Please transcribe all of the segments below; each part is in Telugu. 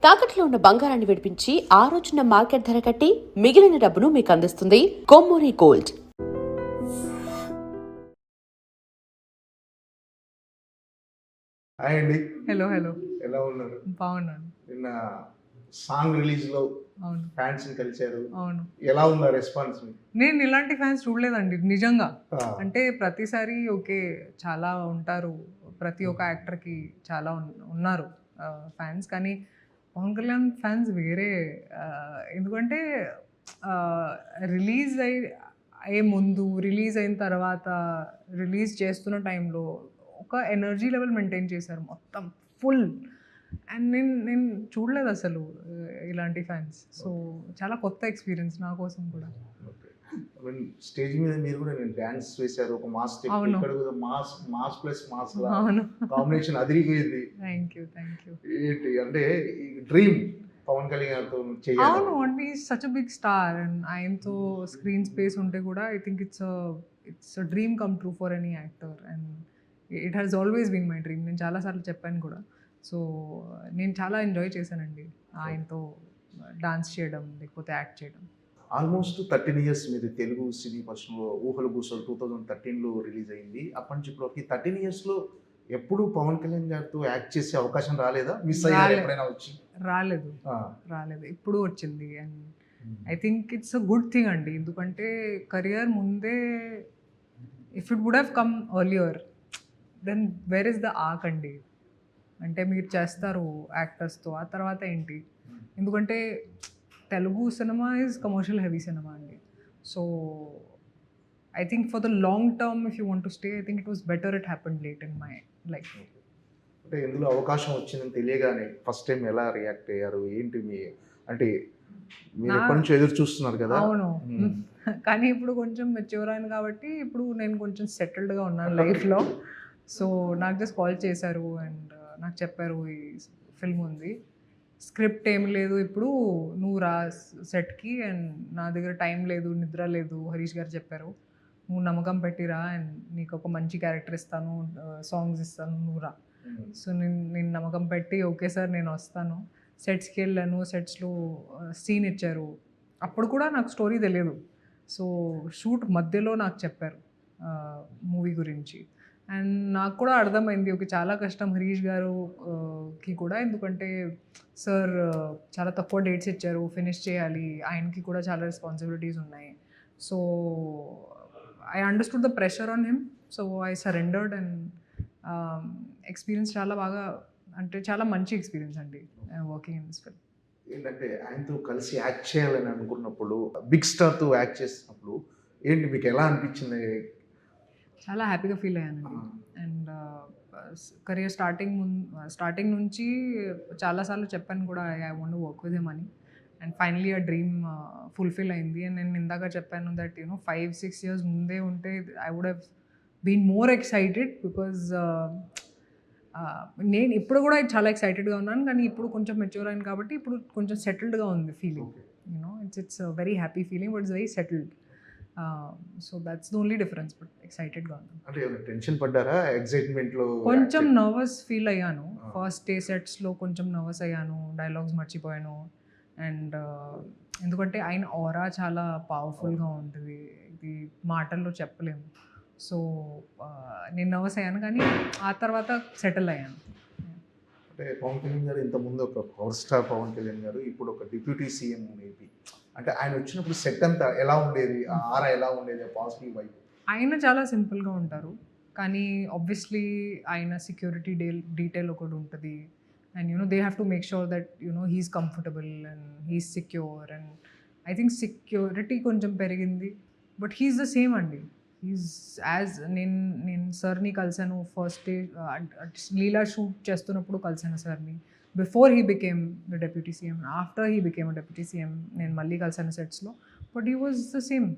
తాకట్లో ఉన్న బంగారాన్ని విడిపించి ఆ రోజున మార్కెట్ ధర కట్టి మిగిలిన డబ్బును మీకు అందిస్తుంది కొమ్మూరి గోల్డ్. హాయ్ అండి. హలో ఎలా ఉన్నారు? బాగున్నాను. నిన్న సాంగ్ రిలీజ్ లో అవును ఫ్యాన్స్ ని కలిశారు. అవును ఎలా ఉందా రెస్పాన్స్? నేను ఇలాంటి ఫ్యాన్స్ చూడలేదండి నిజంగా. అంటే ప్రతిసారి ఓకే చాలా ఉంటారు, ప్రతి ఒక్క యాక్టర్కి చాలా ఉన్నారు ఫ్యాన్స్, కానీ పవన్ కళ్యాణ్ ఫ్యాన్స్ వేరే. ఎందుకంటే రిలీజ్ అయ్యే ముందు, రిలీజ్ అయిన తర్వాత, రిలీజ్ చేస్తున్న టైంలో ఒక ఎనర్జీ లెవెల్ మెయింటైన్ చేశారు మొత్తం ఫుల్. అండ్ నేను చూడలేదు అసలు ఇలాంటి ఫ్యాన్స్. సో చాలా కొత్త ఎక్స్పీరియన్స్ నా కోసం కూడా. స్టేజ్ మీద మీరు కూడా నేను డాన్స్ వేశారు, ఒక మాస్ స్టెప్, ఇక్కడ కూడా మాస్ ప్లస్ మాస్ కాంబినేషన్ అదిరిపోయింది. Thank you. ఏంటి అంటే డ్రీమ్ పవన్ కళ్యాణ్ తో చేయాలి. అవును, అంటే such a big star and ఆయనతో స్క్రీన్ స్పేస్ ఉంటే కూడా I think it's a dream come true for any actor. And it has always been my dream. నేను చాలాసార్లు చెప్పాను కూడా. సో నేను చాలా ఎంజాయ్ చేశానండి ఆయనతో డాన్స్ చేయడం, లేకపోతే యాక్ట్ చేయడం. ఆల్మోస్ట్ 13 years మీరు తెలుగు సినీ పరిశ్రమలో ఊహలు గూసలు 2013లో రిలీజ్ అయింది. అప్పటి నుంచి ఇప్పటికి 13 years లో ఎప్పుడు పవన్ కళ్యాణ్ గారితో యాక్ట్ చేసే అవకాశం రాలేదా? మిస్ అయ్యారు ఎప్పుడైనా వచ్చి? రాలేదు, ఇప్పుడు వచ్చింది. And I think it's a good thing అండి. ఎందుకంటే కెరియర్ ముందే, if it would have come earlier then where is the arc అండి. అంటే మీరు చేస్తారు యాక్టర్స్తో, ఆ తర్వాత ఏంటి? ఎందుకంటే Telugu cinema is commercial heavy cinema అండి. So I think for the long term if you want to stay, I think it was better it happened late in my life. అంటే ఎందులో అవకాశం వచ్చిందని తెలియగానే ఫస్ట్ టైం ఎలా రియాక్ట్ అయ్యారు? ఏంటి మీ అంటే మీరు ఎప్పటి నుంచి ఎదురు చూస్తున్నారు కదా? అవును, కానీ ఇప్పుడు కొంచెం మెచ్యూర్ అయింది కాబట్టి ఇప్పుడు నేను కొంచెం సెటిల్డ్గా ఉన్నాను లైఫ్లో. సో నాకు జస్ట్ కాల్ చేశారు అండ్ నాకు చెప్పారు ఈ ఫిల్మ్ ఉంది, స్క్రిప్ట్ ఏం లేదు, ఇప్పుడు నువ్వు రా సెట్కి, అండ్ నా దగ్గర టైం లేదు, నిద్ర లేదు, హరీష్ గారు చెప్పారు, నువ్వు నమ్మకం పెట్టిరా అండ్ నీకు ఒక మంచి క్యారెక్టర్ ఇస్తాను, సాంగ్స్ ఇస్తాను, నువ్వు రా. సో నేను నమ్మకం పెట్టి ఓకే సార్ నేను వస్తాను. సెట్స్కి వెళ్ళాను, సెట్స్లో సీన్ ఇచ్చారు. అప్పుడు కూడా నాకు స్టోరీ తెలియదు. సో షూట్ మధ్యలో నాకు చెప్పారు మూవీ గురించి. అండ్ నాకు కూడా అర్థమైంది ఓకే చాలా కష్టం హరీష్ గారుకి కూడా, ఎందుకంటే సార్ చాలా తక్కువ డేట్స్ ఇచ్చారు, ఫినిష్ చేయాలి, ఆయనకి కూడా చాలా రెస్పాన్సిబిలిటీస్ ఉన్నాయి. So I understood the pressure on him. So I surrendered and experience చాలా బాగా, అంటే చాలా మంచి ఎక్స్పీరియన్స్ అండి వర్కింగ్ ఇన్ దిస్ ఫిల్మ్. ఏంటంటే ఆయనతో కలిసి యాక్ట్ చేయాలని అనుకున్నప్పుడు, బిగ్ స్టార్తో యాక్ట్ చేసినప్పుడు ఏంటి మీకు ఎలా అనిపించింది? చాలా హ్యాపీగా ఫీల్ అయ్యానండి. అండ్ కెరియర్ స్టార్టింగ్ నుంచి చాలాసార్లు చెప్పాను కూడా I want to work with him అని. అండ్ ఫైనలీ ఆ డ్రీమ్ ఫుల్ఫిల్ అయింది. అండ్ నేను ఇందాక చెప్పాను దట్ 5-6 years ముందే ఉంటే I would have been more excited, because నేను ఇప్పుడు కూడా చాలా ఎక్సైటెడ్గా ఉన్నాను, కానీ ఇప్పుడు కొంచెం మెచ్యూర్ అయింది కాబట్టి ఇప్పుడు కొంచెం సెటిల్డ్గా ఉంది feeling. It's very happy feeling, but it's very settled. So that's the only difference. But ఎక్సైటెడ్గా ఉన్నాను. అంటే టెన్షన్ పడ్డారా? ఎక్సైట్మెంట్లో కొంచెం నర్వస్ ఫీల్ అయ్యాను. ఫస్ట్ డే సెట్స్లో కొంచెం నర్వస్ అయ్యాను, డైలాగ్స్ మర్చిపోయాను. అండ్ ఎందుకంటే ఆయన ఆరా చాలా పవర్ఫుల్గా ఉంటుంది, ఇది మాటల్లో చెప్పలేము. సో నేను నర్వస్ అయ్యాను, కానీ ఆ తర్వాత సెటిల్ అయ్యాను. అంటే పవన్ కళ్యాణ్ గారు ఇంతకుముందు ఒక పవర్ స్టార్ పవన్ కళ్యాణ్ గారు, ఇప్పుడు ఒక డిప్యూటీ సీఎం ఏపీ. అంటే ఆయన వచ్చినప్పుడు సెట్ అంతా ఎలా ఉండేది? ఆరా ఎలా ఉండేది? Positive vibe? ఆయన చాలా సింపుల్గా ఉంటారు, కానీ ఆబ్వియస్లీ ఆయన సెక్యూరిటీ డీటెయిల్ ఒకటి ఉంటుంది. And they have to make sure that he's comfortable and he's secure. And I think security కొంచెం పెరిగింది, బట్ హీస్ ద సేమ్ అండి. హీస్ నేను సార్ని కలిసాను ఫస్ట్ డే లీలా షూట్ చేస్తున్నప్పుడు కలిసాను సార్ని, before he became the deputy CM. After he became deputy CM నేను మళ్ళీ కలిసాను సెట్స్లో, but he was the same.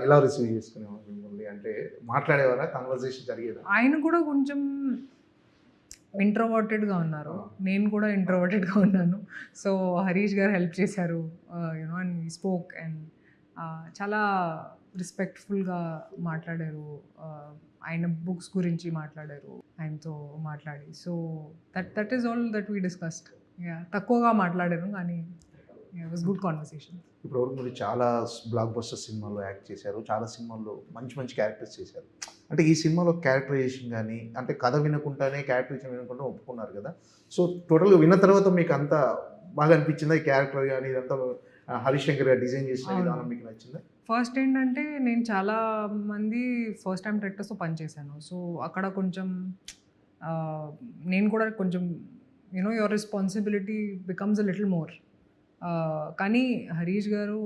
ఎలా రిసీవ్ చేసుకునేవారు మిమ్మల్ని? అంటే మాట్లాడేవారా? కన్వర్సేషన్ జరిగేదా? ఆయన కూడా కొంచెం ఇంట్రోవర్టెడ్గా ఉన్నారు, నేను కూడా ఇంట్రోవర్టెడ్గా ఉన్నాను. సో హరీష్ గారు హెల్ప్ చేశారు, అండ్ స్పోక్. అండ్ చాలా రెస్పెక్ట్ఫుల్గా మాట్లాడారు, ఆయన బుక్స్ గురించి మాట్లాడారు. ఆయనతో మాట్లాడి. So that is all that we discussed. తక్కువగా మాట్లాడాను కానీ ఇట్ వాస్ గుడ్ కాన్వర్సేషన్. ఇప్పటివరకు మీరు చాలా బ్లాక్ బస్టర్ సినిమాల్లో యాక్ట్ చేశారు, చాలా సినిమాల్లో మంచి మంచి క్యారెక్టర్స్ చేశారు. అంటే ఈ సినిమాలో క్యారెక్టరైజేషన్ కానీ, అంటే కథ వినకుండానే క్యారెక్టరైజేషన్ వినకుండా ఒప్పుకున్నారు కదా. సో టోటల్గా విన్న తర్వాత మీకు అంతా బాగా అనిపించిందా ఈ క్యారెక్టర్ కానీ ఇదంతా? హరీష్ శంకర్ గారు డిజైన్ చేసిన విధానం మీకు నచ్చిందా? ఫస్ట్ ఏంటంటే నేను చాలా మంది ఫస్ట్ టైం డైరెక్టర్స్తో పనిచేశాను. సో అక్కడ కొంచెం నేను కూడా కొంచెం your responsibility becomes a little more. కానీ హరీష్ గారు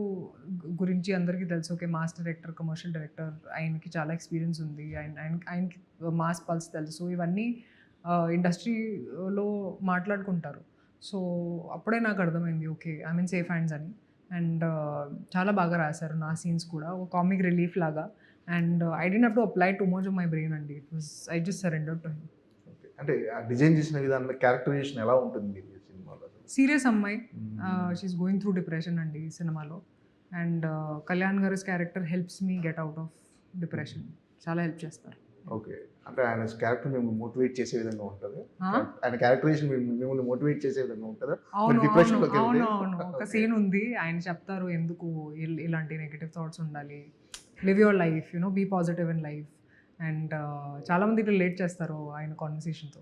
గురించి అందరికీ తెలుసు. Okay, mass director, commercial director, ఆయనకి చాలా ఎక్స్పీరియన్స్ ఉంది. ఆయనకి మాస్ పల్స్ తెలుసు. ఇవన్నీ ఇండస్ట్రీలో మాట్లాడుకుంటారు. సో అప్పుడే నాకు అర్థమైంది okay I mean safe hands అని. అండ్ చాలా బాగా రాశారు నా సీన్స్ కూడా, ఒక కామిక్ రిలీఫ్ లాగా. And I don't have to apply too much of my brain అండి. It was I just surrender to him. అంటే ఆ డిజైన్ చేసిన విధానంలో క్యారెక్టరైజేషన్ ఎలా ఉంటుంది ఈ సినిమాలో? సీరియస్ అమ్మాయి, షీఈస్ గోయింగ్ త్రూ డిప్రెషన్ అండి ఈ సినిమాలో. అండ్ కళ్యాణ్ గారి character helps me get out of depression. చాలా హెల్ప్ చేస్తారు. ఓకే, అంటే ఆయన క్యారెక్టర్ మిమ్మల్ని మోటివేట్ చేసే విధంగా ఉంటుంది. ఆయన క్యారెక్టరైజేషన్ మిమ్మల్ని మోటివేట్ చేసే విధంగా ఉంటుందా? అవును డిప్రెషన్ అవును అవును. ఒక సీన్ ఉంది, ఆయన చెప్తారు ఎందుకు ఇలాంటి నెగిటివ్ థాట్స్ ఉండాలి, live your life, be positive in life. And చాలా మంది రిలేట్ చేస్తారు ఆయన కాన్వర్సేషన్తో.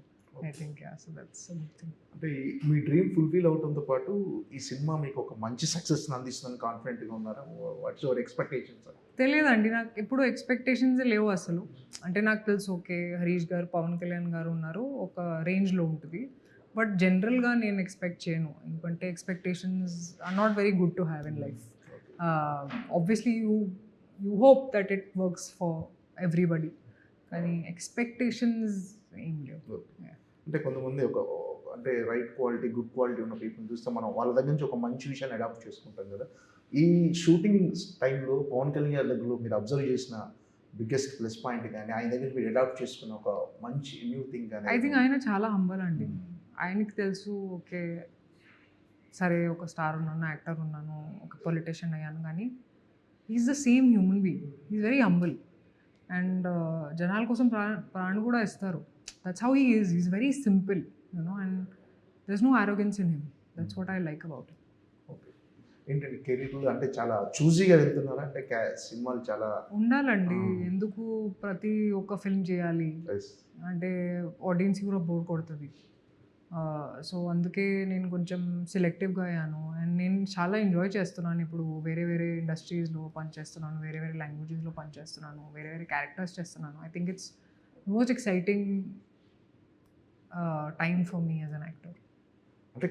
I think so that's a good thing. అంటే మీ డ్రీమ్ ఫుల్ఫిల్ అవడంతో పాటు ఈ సినిమా మీకు ఒక మంచి సక్సెస్ని అందిస్తుందని కాన్ఫిడెంట్గా ఉన్నారా? What's your expectations? తెలియదండి, నాకు ఎప్పుడు ఎక్స్పెక్టేషన్స్ లేవు అసలు. అంటే నాకు తెలుసు ఓకే హరీష్ గారు, పవన్ కళ్యాణ్ గారు ఉన్నారు, ఒక రేంజ్లో ఉంటుంది. బట్ జనరల్గా నేను ఎక్స్పెక్ట్ చేయను, ఎందుకంటే expectations are not very good to have in life. Obviously you hope that it works for everybody, కానీ ఎక్స్పెక్టేషన్స్ ఏం లేవు. అంటే కొంతమంది అంటే రైట్ క్వాలిటీ, గుడ్ క్వాలిటీ ఉన్న పీపుల్ చూస్తే మనం వాళ్ళ దగ్గర నుంచి ఒక మంచి విషయాన్ని అడాప్ట్ చేసుకుంటాం కదా. ఈ షూటింగ్ టైంలో పవన్ కళ్యాణ్ గారి దగ్గర మీరు అబ్జర్వ్ చేసిన బిగ్గెస్ట్ ప్లస్ పాయింట్ కానీ, ఆయన దగ్గర మీరు అడాప్ట్ చేసుకున్న ఒక మంచి న్యూ థింగ్ కానీ? ఐ థింక్ ఆయన చాలా హంబల్ అండి. ఆయనకి తెలుసు ఓకే సరే ఒక స్టార్ ఉన్నాను, యాక్టర్ ఉన్నాను, ఒక పొలిటీషియన్ అయ్యాను, కానీ is the same human being. Is very humble. And జనాల కోసం ప్రాణం కూడా ఇస్తారు. That's how he is. Is very simple and there is no arrogance in him. That's what I like about him. Okay, ఏంటంటే కెరీర్లో అంటే చాలా చూజీగా వెళ్తున్నారా? అంటే సినిమాలు చాలా ఉండాలండి, ఎందుకు ప్రతి ఒక్క ఫిల్మ్ చేయాలి Yes. అంటే ఆడియన్స్కి కూడా బోర్ కొడుతుంది. సో అందుకే నేను కొంచెం సెలెక్టివ్గా అయ్యాను. అండ్ నేను చాలా ఎంజాయ్ చేస్తున్నాను ఇప్పుడు. వేరే వేరే ఇండస్ట్రీస్లో పనిచేస్తున్నాను, వేరే వేరే లాంగ్వేజెస్లో పనిచేస్తున్నాను, వేరే వేరే క్యారెక్టర్స్ చేస్తున్నాను. I think it's most exciting time for me as an actor. అంటే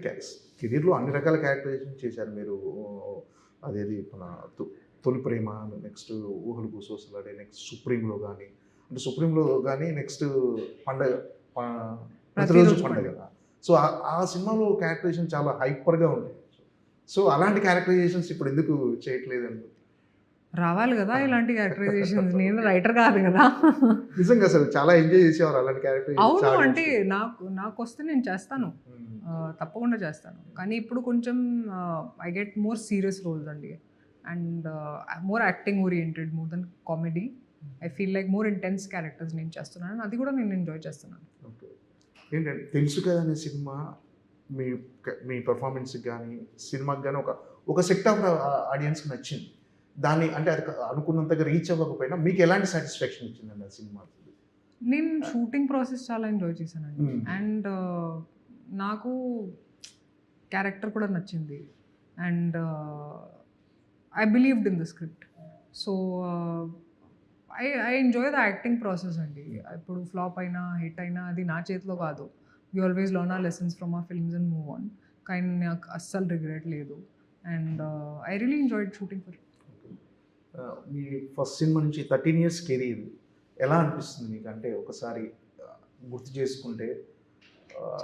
కెరీర్లో అన్ని రకాల క్యారెక్టరైజేషన్ చేశారు మీరు. అదేది మన తొలి ప్రేమ, నెక్స్ట్ ఊహలు గుసగుసలాడే, నెక్స్ట్ సుప్రీంలో కానీ, అంటే సుప్రీంలో కానీ నెక్స్ట్ పండగ, ప్రతిరోజు పండగ. సో ఆ సినిమాలో క్యారెక్టరైజేషన్ చాలా హైపర్గా ఉండేది. సో అలాంటి క్యారెక్టరైజేషన్స్ ఇప్పుడు ఎందుకు చేయట్లేదండి? రావాలి కదా ఇలాంటి క్యారెక్టరైజేషన్స్. నేను రైటర్ కాదు కదా. నిజంగా అసలు చాలా ఎంజాయ్ చేసేవారు అలాంటి అవును, క్యారెక్టరైజేషన్. అంటే నాకు వస్తే నేను చేస్తాను, తప్పకుండా చేస్తాను. కానీ ఇప్పుడు కొంచెం I get more serious roles అండి. And more acting oriented more than comedy. I feel like more intense characters నేను చేస్తున్నాను, అది కూడా నేను ఎంజాయ్ చేస్తున్నాను. ఓకే, ఏంటంటే తెలుసు కదా అనే సినిమా మీ పర్ఫార్మెన్స్కి కానీ సినిమాకి కానీ ఒక సెక్ట్ ఆఫ్ ఆడియన్స్కి నచ్చింది. దాన్ని అంటే అది అనుకున్నంతగా రీచ్ అవ్వకపోయినా మీకు ఎలాంటి సాటిస్ఫాక్షన్ ఇచ్చిందండి ఆ సినిమా? నేను షూటింగ్ ప్రాసెస్ చాలా ఎంజాయ్ చేశానండి. అండ్ నాకు క్యారెక్టర్ కూడా నచ్చింది. And I believed in the script. So I enjoy the acting process అండి. ఇప్పుడు ఫ్లాప్ అయినా హిట్ అయినా అది నా చేతిలో కాదు. You always learn our lessons from our films and move on. కానీ నాకు అస్సలు రిగ్రెట్ లేదు. And I really enjoyed shooting for. మీ ఫస్ట్ సినిమా నుంచి 13 years కెరీర్ ఎలా అనిపిస్తుంది మీకు? అంటే ఒకసారి గుర్తు చేసుకుంటే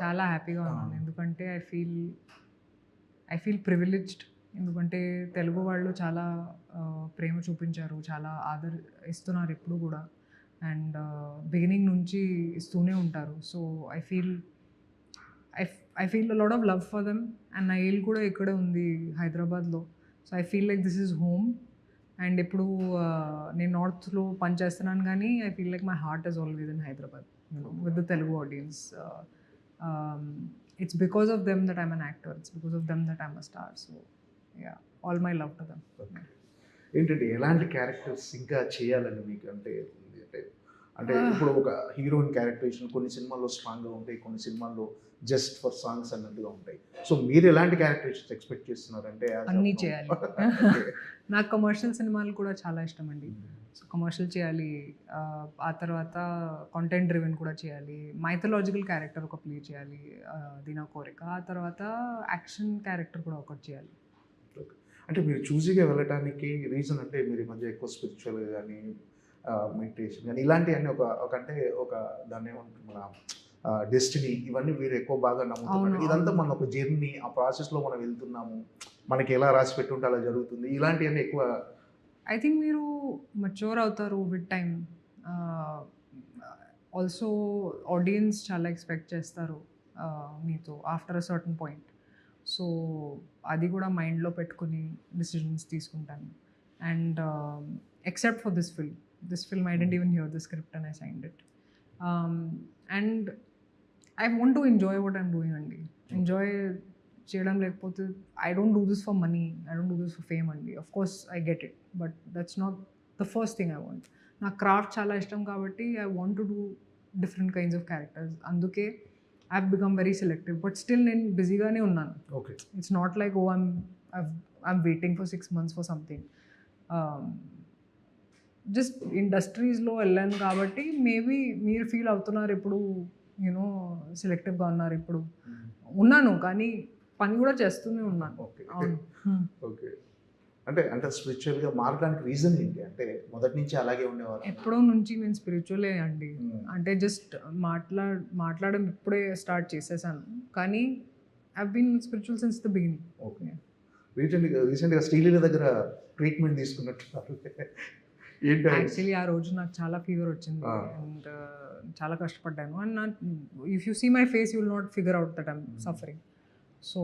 చాలా హ్యాపీగా ఉన్నాను. ఎందుకంటే ఐ ఫీల్ ప్రివిలేజ్డ్. ఎందుకంటే తెలుగు వాళ్ళు చాలా ప్రేమ చూపించారు, చాలా ఇస్తున్నారు ఎప్పుడు కూడా. అండ్ బిగినింగ్ నుంచి ఇస్తూనే ఉంటారు. So I feel lot of love for them. And నా ఇల్లు కూడా ఇక్కడే ఉంది, హైదరాబాద్లో. So I feel like this is home. And ఇప్పుడు నేను నార్త్లో పనిచేస్తున్నాను, కానీ I feel like my heart is always in Hyderabad. with the Telugu audience. It's because of them that I'm an actor. It's because of them that I'm a star. So yeah, all my love to them. ఏంటంటే ఎలాంటి క్యారెక్టర్స్ ఇంకా చేయాలని మీకు అంటే అంటే ఇప్పుడు ఒక హీరోయిన్ క్యారెక్టరేషన్ కొన్ని సినిమాల్లో స్ట్రాంగ్గా ఉంటాయి, కొన్ని సినిమాల్లో జస్ట్ ఫర్ సాంగ్స్ అన్నట్టుగా ఉంటాయి. సో మీరు ఎలాంటి క్యారెక్టరేషన్స్ ఎక్స్పెక్ట్ చేస్తున్నారంటే అన్నీ చేయాలి. నాకు కమర్షియల్ సినిమాలు కూడా చాలా ఇష్టం అండి. సో కమర్షియల్ చేయాలి, ఆ తర్వాత కాంటెంట్ డ్రివెన్ కూడా చేయాలి, మైథలాజికల్ క్యారెక్టర్ ఒక ప్లే చేయాలి, అది నా కోరిక. ఆ తర్వాత యాక్షన్ క్యారెక్టర్ కూడా ఒకటి చేయాలి. అంటే మీరు చూసిగా వెళ్ళటానికి రీజన్ అంటే మీరు ఈ మధ్య ఎక్కువ స్పిరిచువల్గా కానీ మెడిటేషన్ కానీ ఇలాంటివన్నీ ఒక అంటే ఒక దాన్ని ఏమంటారు మన డెస్టినీ, ఇవన్నీ మీరు ఎక్కువ బాగా నమ్ముతున్నారు. ఇదంతా మన ఒక జర్నీ, ఆ ప్రాసెస్లో మనం వెళ్తున్నాము, మనకి ఎలా రాసి పెట్టుంటే అలా జరుగుతుంది, ఇలాంటివన్నీ ఎక్కువ. ఐ థింక్ మీరు మెచ్యూర్ అవుతారు విత్ టైం. ఆల్సో ఆడియన్స్ చాలా ఎక్స్పెక్ట్ చేస్తారు మీతో after a certain point. So అది కూడా మైండ్లో పెట్టుకుని డిసిజన్స్ తీసుకుంటాను. And except for this film I didn't even hear the script and I signed it. And I want to enjoy what I'm doing అండి. ఎంజాయ్ చేయడం లేకపోతే I don't do this for money, I don't do this for fame అండి. Of course I get it, but that's not the first thing I want. నాకు క్రాఫ్ట్ చాలా ఇష్టం కాబట్టి I want to do different kinds of characters. అందుకే I've become very selective, but still నేను బిజీగానే ఉన్నాను. Okay, it's not like I'm waiting for 6 months for something. Just ఇండస్ట్రీస్లో వెళ్ళాను కాబట్టి మేబీ మీరు ఫీల్ అవుతున్నారు ఇప్పుడు యూనో సెలెక్టివ్గా ఉన్నారు. ఇప్పుడు ఉన్నాను కానీ పని కూడా చేస్తూనే ఉన్నాను. ఓకే అవును. ఓకే. అంటే అంటే స్పిరిచువల్గా మారడానికి రీజన్ ఏంటి? అంటే మొదటి నుంచి అలాగే ఉండేవారు? ఎప్పుడో నుంచి నేను స్పిరిచువలే అండి. అంటే జస్ట్ మాట్లాడడం ఇప్పుడే స్టార్ట్ చేసేసాను, కానీ I been spiritual since the beginning. Okay. రీసెంట్గా శ్రీలీల దగ్గర ట్రీట్మెంట్ తీసుకున్నట్టున్నారు, ఏంటి? యాక్చువల్లీ ఆ రోజు నాకు చాలా ఫీవర్ వచ్చింది అండ్ చాలా కష్టపడ్డాను. And if you see my face you will not figure out that I'm suffering. So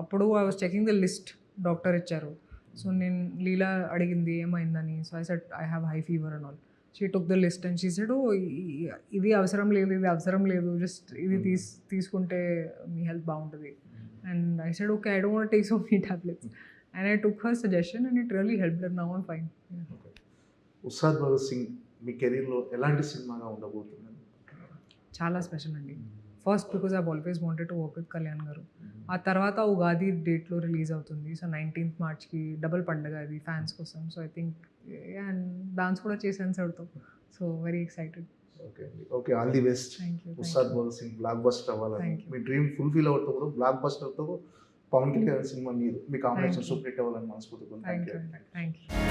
అప్పుడు I was checking the list doctor ఇచ్చారు. సో నేను లీలా అడిగింది ఏమైందని. So I said I have high fever and all. She took the list and she said ఇది అవసరం లేదు, ఇది అవసరం లేదు, జస్ట్ ఇది తీసుకుంటే మీ హెల్త్ బాగుంటుంది. And I said okay, I don't want take so many tablets. And I took her suggestion and it really helped. And now I'm fine. Ustaad Bhagat Singh మీ కెరీర్లో ఎలాంటి సినిమాగా ఉండబోతుంది? చాలా స్పెషల్ అండి. First because I always wanted to work with Kalyan garu. ఆ తర్వాత ఉగాది డేట్లో రిలీజ్ అవుతుంది. సో 19th మార్చ్కి డబుల్ పండుగ అది ఫ్యాన్స్ కోసం. So I think and dance కూడా చేశాను సార్తో. So very excited. ఓకే అండి, okay, all the best. Thank you. Ustaad Bhagat Singh blockbuster అవ్వాలని Thank you. మీ డ్రీమ్ ఫుల్ఫిల్ అవుతుంది. బ్లాక్ బస్టర్తో పవన్ కళ్యాణ్ సినిమా మీరు మీ కాంబినేషన్ సూపర్ హిట్ అవ్వాలని మనస్ఫూర్తిగా. Thank you.